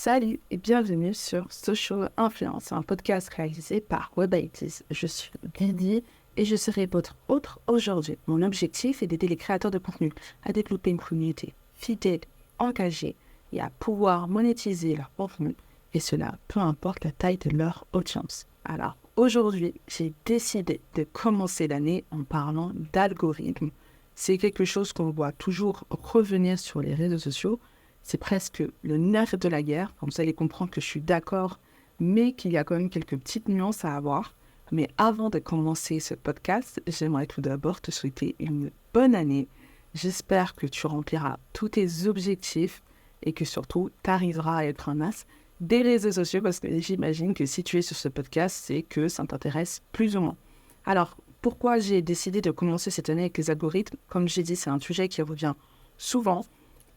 Salut et bienvenue sur Social Influence, un podcast réalisé par WebITs. Je suis Lydie et je serai votre hôte aujourd'hui. Mon objectif est d'aider les créateurs de contenu à développer une communauté fidèle, engagée et à pouvoir monétiser leur contenu, et cela peu importe la taille de leur audience. Alors aujourd'hui, j'ai décidé de commencer l'année en parlant d'algorithmes. C'est quelque chose qu'on voit toujours revenir sur les réseaux sociaux. C'est presque le nerf de la guerre. Vous allez comprendre que je suis d'accord, mais qu'il y a quand même quelques petites nuances à avoir. Mais avant de commencer ce podcast, j'aimerais tout d'abord te souhaiter une bonne année. J'espère que tu rempliras tous tes objectifs et que surtout, tu arriveras à être un as des réseaux sociaux, parce que j'imagine que si tu es sur ce podcast, c'est que ça t'intéresse plus ou moins. Alors, pourquoi j'ai décidé de commencer cette année avec les algorithmes? Comme j'ai dit, c'est un sujet qui revient souvent.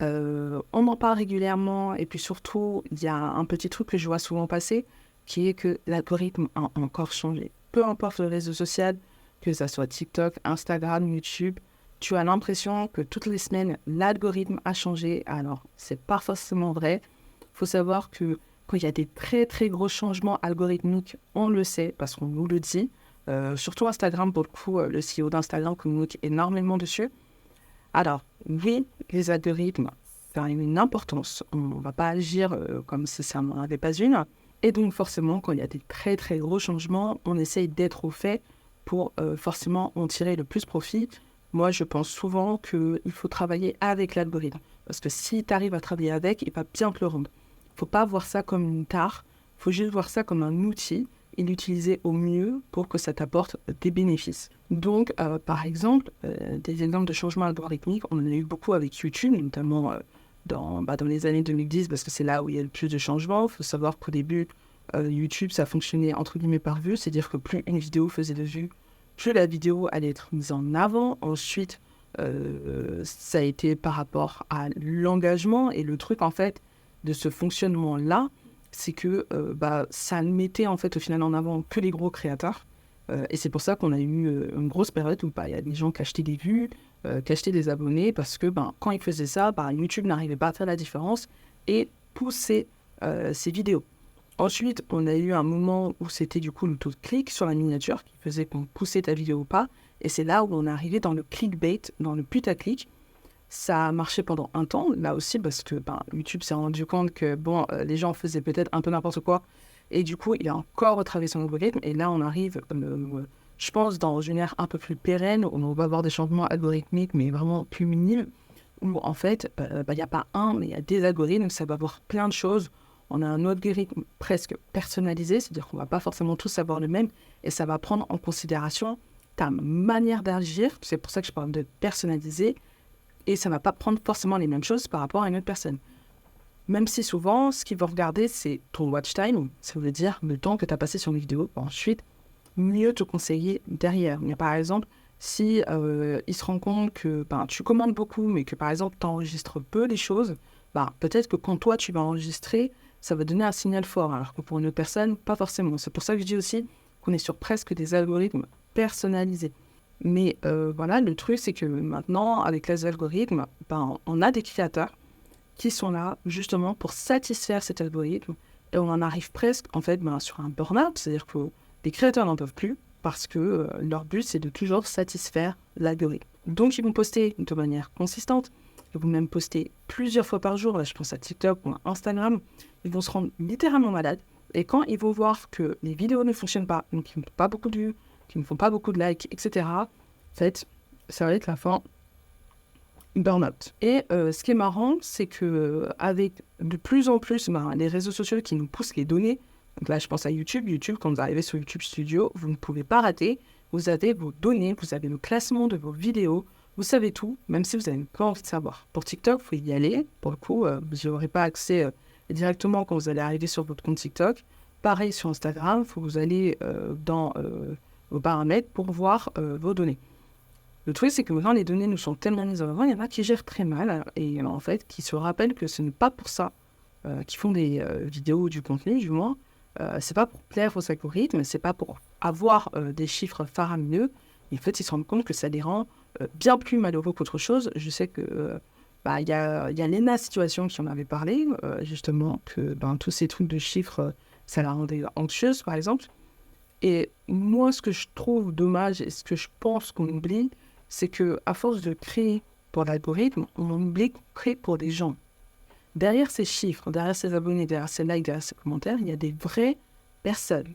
On en parle régulièrement, et puis surtout, il y a un petit truc que je vois souvent passer, qui est que l'algorithme a encore changé. Peu importe le réseau social, que ça soit TikTok, Instagram, YouTube, tu as l'impression que toutes les semaines, l'algorithme a changé. Alors, c'est pas forcément vrai. Il faut savoir que quand il y a des très très gros changements algorithmiques, on le sait, parce qu'on nous le dit. Surtout Instagram, pour le coup, le CEO d'Instagram communique énormément dessus. Alors, oui, les algorithmes ont une importance. On ne va pas agir comme si ça n'en avait pas une. Et donc, forcément, quand il y a des très, très gros changements, on essaye d'être au fait pour forcément en tirer le plus profit. Moi, je pense souvent qu'il faut travailler avec l'algorithme. Parce que si tu arrives à travailler avec, il va bien te le rendre. Il ne faut pas voir ça comme une tare. Il faut juste voir ça comme un outil et l'utiliser au mieux pour que ça t'apporte des bénéfices. Donc, par exemple, des exemples de changements algorithmiques, on en a eu beaucoup avec YouTube, notamment dans les années 2010, parce que c'est là où il y a le plus de changements. Il faut savoir qu'au début, YouTube, ça fonctionnait entre guillemets par vue, c'est-à-dire que plus une vidéo faisait de vues, plus la vidéo allait être mise en avant. Ensuite, ça a été par rapport à l'engagement, et le truc, en fait, de ce fonctionnement-là, c'est que ça ne mettait en fait au final en avant que les gros créateurs. Et c'est pour ça qu'on a eu une grosse période où il y a des gens qui achetaient des vues, qui achetaient des abonnés, parce que quand ils faisaient ça, YouTube n'arrivait pas à faire la différence et pousser ces vidéos. Ensuite, on a eu un moment où c'était du coup le taux de clic sur la miniature qui faisait qu'on poussait ta vidéo ou pas. Et c'est là où on est arrivé dans le clickbait, dans le putaclic. Ça a marché pendant un temps, là aussi, parce que YouTube s'est rendu compte que les gens faisaient peut-être un peu n'importe quoi. Et du coup, il a encore retravaillé son algorithme. Et là, on arrive, je pense, dans une ère un peu plus pérenne, où on va avoir des changements algorithmiques, mais vraiment plus minimes, où en fait, il n'y a pas un, mais il y a des algorithmes, ça va avoir plein de choses. On a un algorithme presque personnalisé, c'est-à-dire qu'on ne va pas forcément tous avoir le même, et ça va prendre en considération ta manière d'agir. C'est pour ça que je parle de personnaliser. Et ça ne va pas prendre forcément les mêmes choses par rapport à une autre personne. Même si souvent, ce qu'ils vont regarder, c'est ton watch time, ça veut dire le temps que tu as passé sur une vidéo, pour ensuite mieux te conseiller derrière. Mais par exemple, si ils se rendent compte que tu commandes beaucoup, mais que par exemple, tu enregistres peu les choses, peut-être que quand toi, tu vas enregistrer, ça va donner un signal fort, alors que pour une autre personne, pas forcément. C'est pour ça que je dis aussi qu'on est sur presque des algorithmes personnalisés. Mais le truc, c'est que maintenant, avec les algorithmes, on a des créateurs qui sont là justement pour satisfaire cet algorithme. Et on en arrive presque, en fait, sur un burn-out. C'est-à-dire que les créateurs n'en peuvent plus parce que leur but, c'est de toujours satisfaire l'algorithme. Donc, ils vont poster de manière consistante. Ils vont même poster plusieurs fois par jour. Là, je pense à TikTok ou à Instagram. Ils vont se rendre littéralement malades. Et quand ils vont voir que les vidéos ne fonctionnent pas, donc ils ne font pas beaucoup de vues, qui ne font pas beaucoup de likes, etc., en fait, ça va être la fin burn-out. Et ce qui est marrant, c'est que avec de plus en plus les réseaux sociaux qui nous poussent les données, donc là je pense à YouTube, quand vous arrivez sur YouTube Studio, vous ne pouvez pas rater, vous avez vos données, vous avez le classement de vos vidéos, vous savez tout, même si vous n'avez pas envie de savoir. Pour TikTok, il faut y aller, pour le coup, vous n'aurez pas accès directement quand vous allez arriver sur votre compte TikTok. Pareil sur Instagram, il faut que vous allez dans vos paramètres pour voir vos données. Le truc, c'est que maintenant, les données nous sont tellement mises en avant, il y en a qui gèrent très mal et en fait, qui se rappellent que ce n'est pas pour ça qu'ils font des vidéos ou du contenu, du moins. C'est pas pour plaire aux algorithmes, c'est pas pour avoir des chiffres faramineux. Et en fait, ils se rendent compte que ça les rend bien plus malheureux qu'autre chose. Je sais que Il y a Lena Situation qui en avait parlé, justement, que tous ces trucs de chiffres, ça la rendait anxieuse, par exemple. Et moi, ce que je trouve dommage et ce que je pense qu'on oublie, c'est qu'à force de créer pour l'algorithme, on oublie qu'on crée pour des gens. Derrière ces chiffres, derrière ces abonnés, derrière ces likes, derrière ces commentaires, il y a des vraies personnes.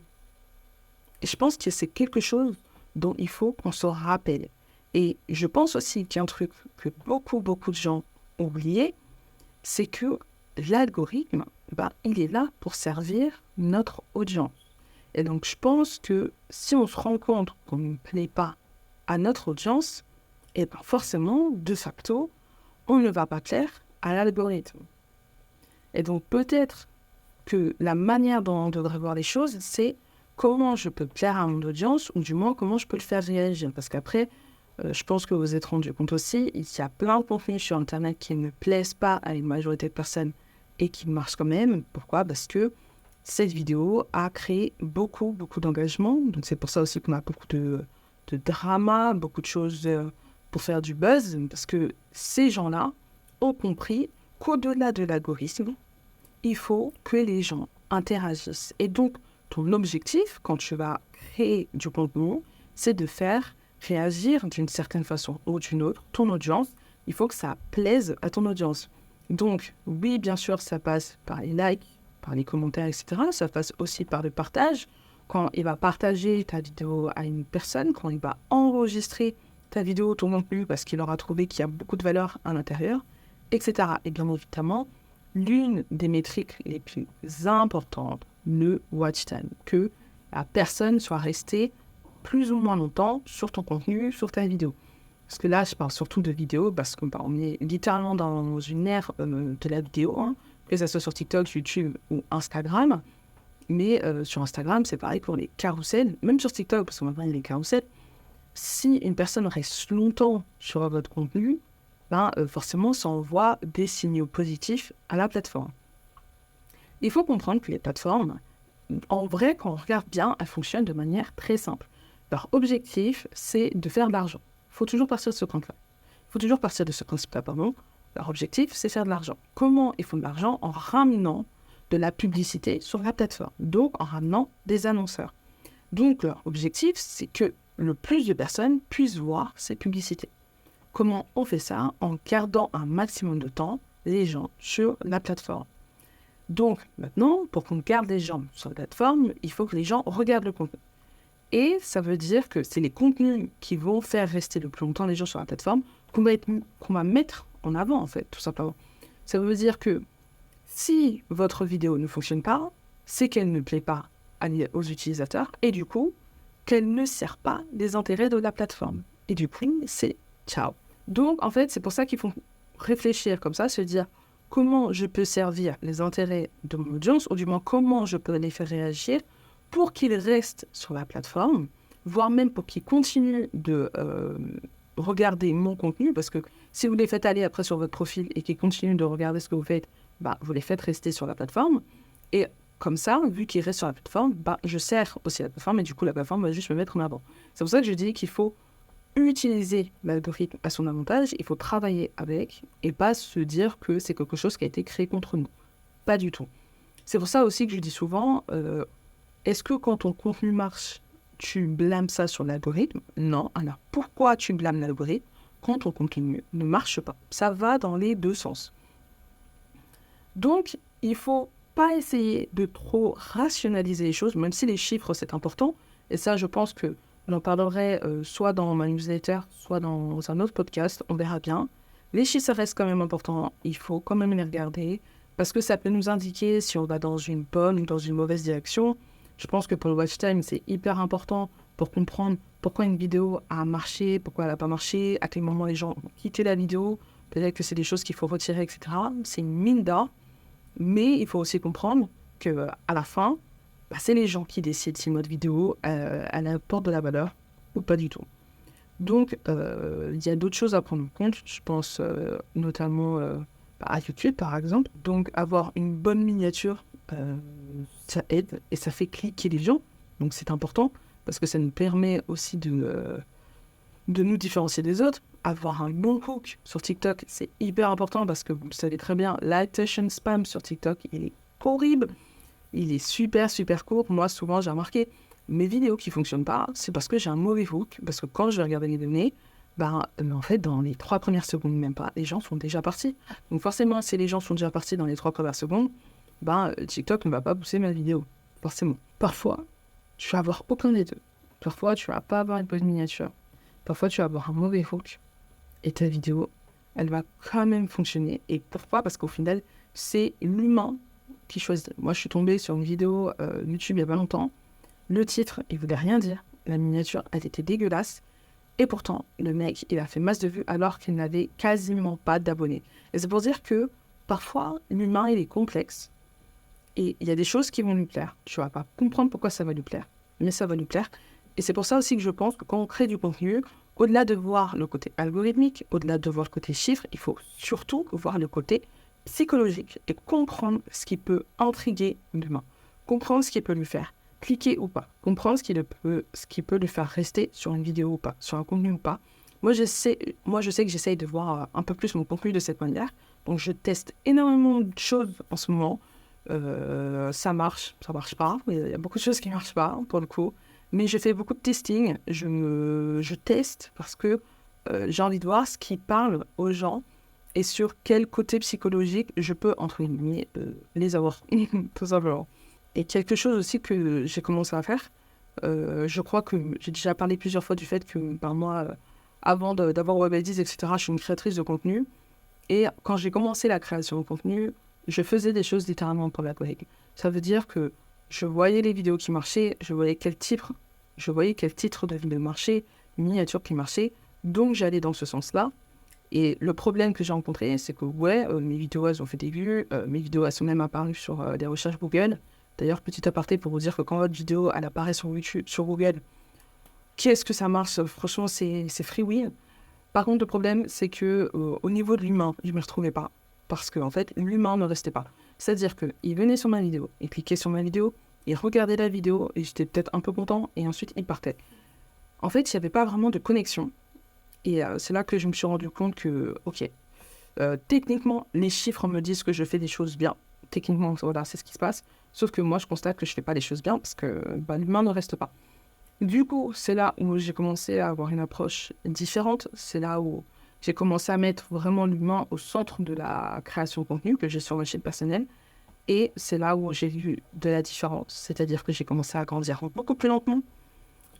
Et je pense que c'est quelque chose dont il faut qu'on se rappelle. Et je pense aussi qu'il y a un truc que beaucoup de gens ont oublié, c'est que l'algorithme, il est là pour servir notre audience. Et donc, je pense que si on se rend compte qu'on ne plaît pas à notre audience, et forcément, de facto, on ne va pas plaire à l'algorithme. Et donc, peut-être que la manière dont on devrait voir les choses, c'est comment je peux plaire à mon audience, ou du moins comment je peux le faire réagir. Parce qu'après, je pense que vous vous êtes rendu compte aussi, il y a plein de contenus sur Internet qui ne plaisent pas à une majorité de personnes et qui marchent quand même. Pourquoi ? Parce que cette vidéo a créé beaucoup d'engagement. Donc c'est pour ça aussi qu'on a beaucoup de drama, beaucoup de choses pour faire du buzz. Parce que ces gens-là ont compris qu'au-delà de l'algorithme, il faut que les gens interagissent. Et donc, ton objectif, quand tu vas créer du contenu, c'est de faire réagir d'une certaine façon ou d'une autre ton audience. Il faut que ça plaise à ton audience. Donc, oui, bien sûr, ça passe par les likes, par les commentaires, etc. Ça passe aussi par le partage. Quand il va partager ta vidéo à une personne, quand il va enregistrer ta vidéo, ton contenu, parce qu'il aura trouvé qu'il y a beaucoup de valeur à l'intérieur, etc. Et bien évidemment, l'une des métriques les plus importantes, le watch time, que la personne soit restée plus ou moins longtemps sur ton contenu, sur ta vidéo. Parce que là, je parle surtout de vidéo, parce qu'on est littéralement dans une ère de la vidéo, que ce soit sur TikTok, YouTube ou Instagram. Mais sur Instagram, c'est pareil pour les carousels, même sur TikTok, parce qu'on va parler des carousels. Si une personne reste longtemps sur votre contenu, forcément, ça envoie des signaux positifs à la plateforme. Il faut comprendre que les plateformes, en vrai, quand on regarde bien, elles fonctionnent de manière très simple. Leur objectif, c'est de faire de l'argent. Il faut toujours partir de ce principe-là. Leur objectif, c'est faire de l'argent. Comment ils font de l'argent ? En ramenant de la publicité sur la plateforme. Donc, en ramenant des annonceurs. Donc, leur objectif, c'est que le plus de personnes puissent voir ces publicités. Comment on fait ça ? En gardant un maximum de temps les gens sur la plateforme. Donc, maintenant, pour qu'on garde les gens sur la plateforme, il faut que les gens regardent le contenu. Et ça veut dire que c'est les contenus qui vont faire rester le plus longtemps les gens sur la plateforme qu'on va mettre en avant, en fait, tout simplement. Ça veut dire que si votre vidéo ne fonctionne pas, c'est qu'elle ne plaît pas aux utilisateurs et du coup, qu'elle ne sert pas les intérêts de la plateforme. Et du coup, c'est ciao. Donc, en fait, c'est pour ça qu'il faut réfléchir comme ça, se dire comment je peux servir les intérêts de mon audience, ou du moins comment je peux les faire réagir pour qu'ils restent sur la plateforme, voire même pour qu'ils continuent de regarder mon contenu, parce que si vous les faites aller après sur votre profil et qu'ils continuent de regarder ce que vous faites, vous les faites rester sur la plateforme. Et comme ça, vu qu'ils restent sur la plateforme, je sers aussi la plateforme et du coup, la plateforme va juste me mettre en avant. C'est pour ça que je dis qu'il faut utiliser l'algorithme à son avantage, il faut travailler avec et pas se dire que c'est quelque chose qui a été créé contre nous. Pas du tout. C'est pour ça aussi que je dis souvent, est-ce que quand ton contenu marche, tu blâmes ça sur l'algorithme ? Non. Alors pourquoi tu blâmes l'algorithme quand ton contenu ne marche pas ? Ça va dans les deux sens. Donc, il ne faut pas essayer de trop rationaliser les choses, même si les chiffres, c'est important. Et ça, je pense que j'en parlerai soit dans ma newsletter, soit dans un autre podcast, on verra bien. Les chiffres, ça reste quand même important, il faut quand même les regarder, parce que ça peut nous indiquer si on va dans une bonne ou dans une mauvaise direction. Je pense que pour le watch time, c'est hyper important pour comprendre pourquoi une vidéo a marché, pourquoi elle n'a pas marché, à quel moment les gens ont quitté la vidéo, peut-être que c'est des choses qu'il faut retirer, etc. C'est une mine d'or, mais il faut aussi comprendre qu'à la fin, c'est les gens qui décident si notre vidéo elle apporte de la valeur ou pas du tout. Donc, il y a d'autres choses à prendre en compte. Je pense notamment à YouTube, par exemple. Donc, avoir une bonne miniature, ça aide et ça fait cliquer les gens. Donc, c'est important parce que ça nous permet aussi de nous différencier des autres. Avoir un bon hook sur TikTok, c'est hyper important parce que vous le savez très bien, l'attention spam sur TikTok, il est horrible. Il est super, super court. Moi, souvent, j'ai remarqué, mes vidéos qui ne fonctionnent pas, c'est parce que j'ai un mauvais hook. Parce que quand je vais regarder les données, en fait, dans les 3 premières secondes, même pas, les gens sont déjà partis. Donc forcément, si les gens sont déjà partis dans les 3 premières secondes, TikTok ne va pas pousser ma vidéo. Forcément. Parfois, tu vas avoir aucun des deux. Parfois, tu vas pas avoir une bonne miniature. Parfois, tu vas avoir un mauvais hook. Et ta vidéo, elle va quand même fonctionner. Et pourquoi ? Parce qu'au final, c'est l'humain qui choisit. Moi, je suis tombée sur une vidéo YouTube il n'y a pas longtemps. Le titre, il voulait rien dire. La miniature, elle était dégueulasse. Et pourtant, le mec, il a fait masse de vues alors qu'il n'avait quasiment pas d'abonnés. Et c'est pour dire que parfois, l'humain, il est complexe. Et il y a des choses qui vont lui plaire. Tu vas pas comprendre pourquoi ça va lui plaire. Mais ça va lui plaire. Et c'est pour ça aussi que je pense que quand on crée du contenu, au-delà de voir le côté algorithmique, au-delà de voir le côté chiffre, il faut surtout voir le côté psychologique et comprendre ce qui peut intriguer l'humain. Comprendre ce qui peut lui faire cliquer ou pas. Comprendre ce qui peut lui faire rester sur une vidéo ou pas, sur un contenu ou pas. Moi, je sais que j'essaye de voir un peu plus mon contenu de cette manière. Donc, je teste énormément de choses en ce moment. Ça marche pas. Il y a beaucoup de choses qui ne marchent pas, pour le coup. Mais je fais beaucoup de testing. Je teste parce que j'ai envie de voir ce qui parle aux gens et sur quel côté psychologique je peux, entre guillemets, les avoir, tout simplement. Et quelque chose aussi que j'ai commencé à faire, je crois que j'ai déjà parlé plusieurs fois du fait que moi, avant d'avoir WebIDs, etc., je suis une créatrice de contenu. Et quand j'ai commencé la création de contenu, je faisais des choses littéralement pour l'algorithme. Ça veut dire que je voyais les vidéos qui marchaient, je voyais quel titre de vidéo marchait, miniature qui marchait, donc j'allais dans ce sens-là. Et le problème que j'ai rencontré, c'est que mes vidéos, elles ont fait des vues, mes vidéos, elles sont même apparues sur des recherches Google. D'ailleurs, petit aparté pour vous dire que quand votre vidéo, elle apparaît sur YouTube, sur Google, qu'est-ce que ça marche ? Franchement, c'est free win. Par contre, le problème, c'est que au niveau de l'humain, je ne me retrouvais pas. Parce que, en fait, l'humain ne restait pas. C'est-à-dire qu'il venait sur ma vidéo, il cliquait sur ma vidéo, il regardait la vidéo, et j'étais peut-être un peu content, et ensuite, il partait. En fait, il n'y avait pas vraiment de connexion. Et c'est là que je me suis rendu compte que, techniquement, les chiffres me disent que je fais des choses bien. Techniquement, voilà, c'est ce qui se passe. Sauf que moi, je constate que je ne fais pas les choses bien parce que l'humain ne reste pas. Du coup, c'est là où j'ai commencé à avoir une approche différente. C'est là où j'ai commencé à mettre vraiment l'humain au centre de la création de contenu que j'ai sur ma chaîne personnelle. Et c'est là où j'ai vu de la différence. C'est-à-dire que j'ai commencé à grandir beaucoup plus lentement.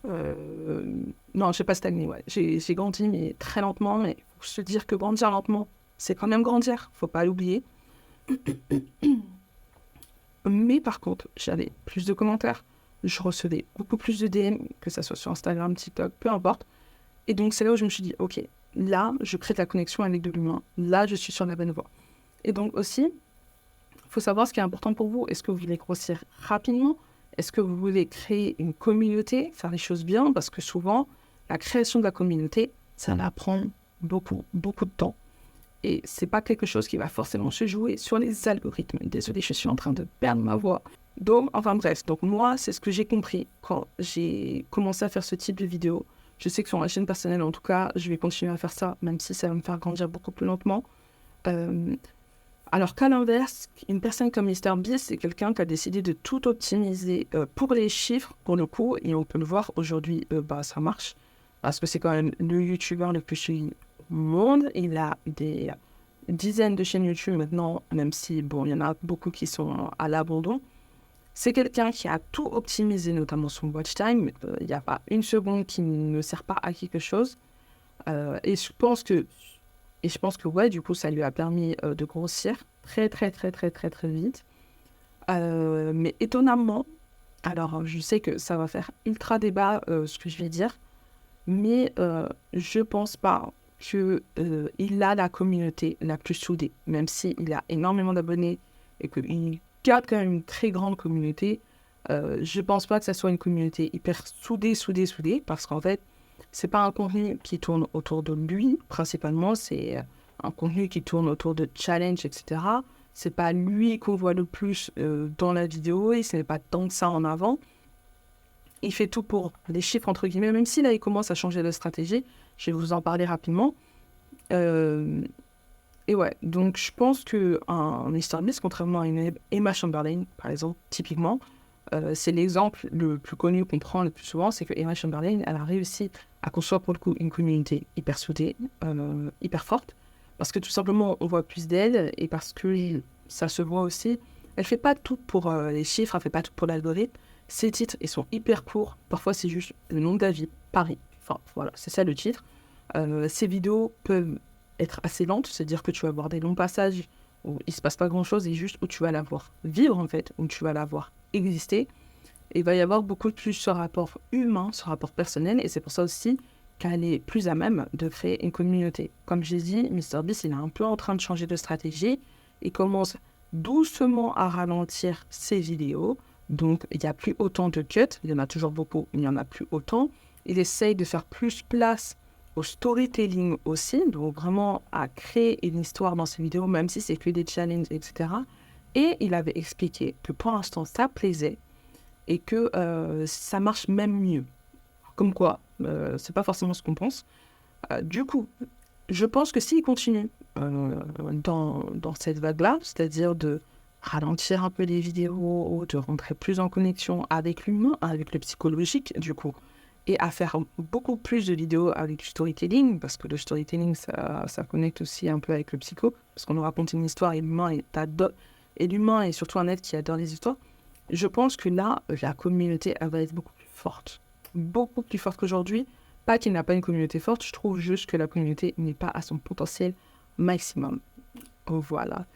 Non, je n'ai pas stagné, ouais. J'ai grandi, mais très lentement. Mais il faut se dire que grandir lentement, c'est quand même grandir. Il ne faut pas l'oublier. Mais par contre, j'avais plus de commentaires. Je recevais beaucoup plus de DM, que ça soit sur Instagram, TikTok, peu importe. Et donc, c'est là où je me suis dit, ok, là, je crée de la connexion avec de l'humain. Là, je suis sur la bonne voie. Et donc aussi, il faut savoir ce qui est important pour vous. Est-ce que vous voulez grossir rapidement ? Est-ce que vous voulez créer une communauté, faire les choses bien ? Parce que souvent, la création de la communauté, ça va prendre beaucoup, beaucoup de temps. Et c'est pas quelque chose qui va forcément se jouer sur les algorithmes. Désolée, je suis en train de perdre ma voix. Donc, bref. Donc, moi, c'est ce que j'ai compris quand j'ai commencé à faire ce type de vidéo. Je sais que sur ma chaîne personnelle, en tout cas, je vais continuer à faire ça, même si ça va me faire grandir beaucoup plus lentement. Alors qu'à l'inverse, une personne comme MrBeast, c'est quelqu'un qui a décidé de tout optimiser pour les chiffres, pour le coup. Et on peut le voir aujourd'hui, ça marche. Parce que c'est quand même le YouTuber le plus suivi au monde. Il a des dizaines de chaînes YouTube maintenant, même si, il y en a beaucoup qui sont à l'abandon. C'est quelqu'un qui a tout optimisé, notamment son watch time. Il n'y a pas une seconde qui ne sert pas à quelque chose. Et je pense que, du coup, ça lui a permis de grossir très, très, très, très, très, très vite. Mais étonnamment, alors je sais que ça va faire ultra débat ce que je vais dire, mais je pense pas qu'il a la communauté la plus soudée, même s'il a énormément d'abonnés et qu'il garde quand même une très grande communauté. Je pense pas que ça soit une communauté hyper soudée, parce qu'en fait, c'est pas un contenu qui tourne autour de lui, principalement, c'est un contenu qui tourne autour de challenge, etc. C'est pas lui qu'on voit le plus dans la vidéo, et ce n'est pas tant que ça en avant. Il fait tout pour les chiffres, entre guillemets, même si là, il commence à changer de stratégie, Je vais vous en parler rapidement. Et ouais, donc je pense qu'un MrBeast, contrairement à une Emma Chamberlain, par exemple, typiquement, c'est l'exemple le plus connu qu'on prend le plus souvent, c'est que Emma Chamberlain, elle a réussi à construire pour le coup une communauté hyper soudée, hyper forte, parce que tout simplement on voit plus d'elle et parce que ça se voit aussi. Elle fait pas tout pour les chiffres, elle fait pas tout pour l'algorithme. Ses titres, ils sont hyper courts. Parfois, c'est juste le nom d'avis, Paris. Enfin, voilà, c'est ça le titre. Ces vidéos peuvent être assez lentes, c'est-à-dire que tu vas avoir des longs passages où il se passe pas grand-chose et juste où tu vas la voir vivre, en fait, où tu vas la voir exister. Et il va y avoir beaucoup plus ce rapport humain, ce rapport personnel, et c'est pour ça aussi qu'elle est plus à même de créer une communauté. Comme j'ai dit, MrBeast, il est un peu en train de changer de stratégie. Il commence doucement à ralentir ses vidéos. Donc, il n'y a plus autant de cuts. Il y en a toujours beaucoup, il n'y en a plus autant. Il essaye de faire plus place au storytelling aussi, donc vraiment à créer une histoire dans ses vidéos, même si c'est que des challenges, etc. Et il avait expliqué que pour l'instant, ça plaisait et que ça marche même mieux. Comme quoi, c'est pas forcément ce qu'on pense. Du coup, je pense que s'il continue dans cette vague-là, c'est-à-dire de ralentir un peu les vidéos, de rentrer plus en connexion avec l'humain, avec le psychologique, du coup, et à faire beaucoup plus de vidéos avec du storytelling, parce que le storytelling, ça connecte aussi un peu avec le psycho, parce qu'on nous raconte une histoire et l'humain est surtout un être qui adore les histoires. Je pense que là, la communauté, elle va être beaucoup plus forte qu'aujourd'hui. Pas qu'il n'a pas une communauté forte, je trouve juste que la communauté n'est pas à son potentiel maximum. Voilà.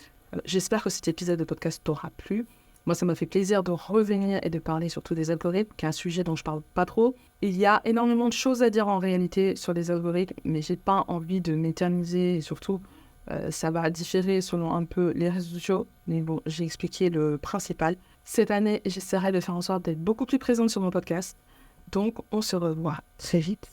J'espère que cet épisode de podcast t'aura plu. Moi, ça m'a fait plaisir de revenir et de parler surtout des algorithmes, qui est un sujet dont je parle pas trop. Il y a énormément de choses à dire en réalité sur les algorithmes, mais j'ai pas envie de m'éterniser et surtout, ça va différer selon un peu les réseaux sociaux. Mais bon, j'ai expliqué le principal. Cette année, j'essaierai de faire en sorte d'être beaucoup plus présente sur mon podcast. Donc, on se revoit très vite.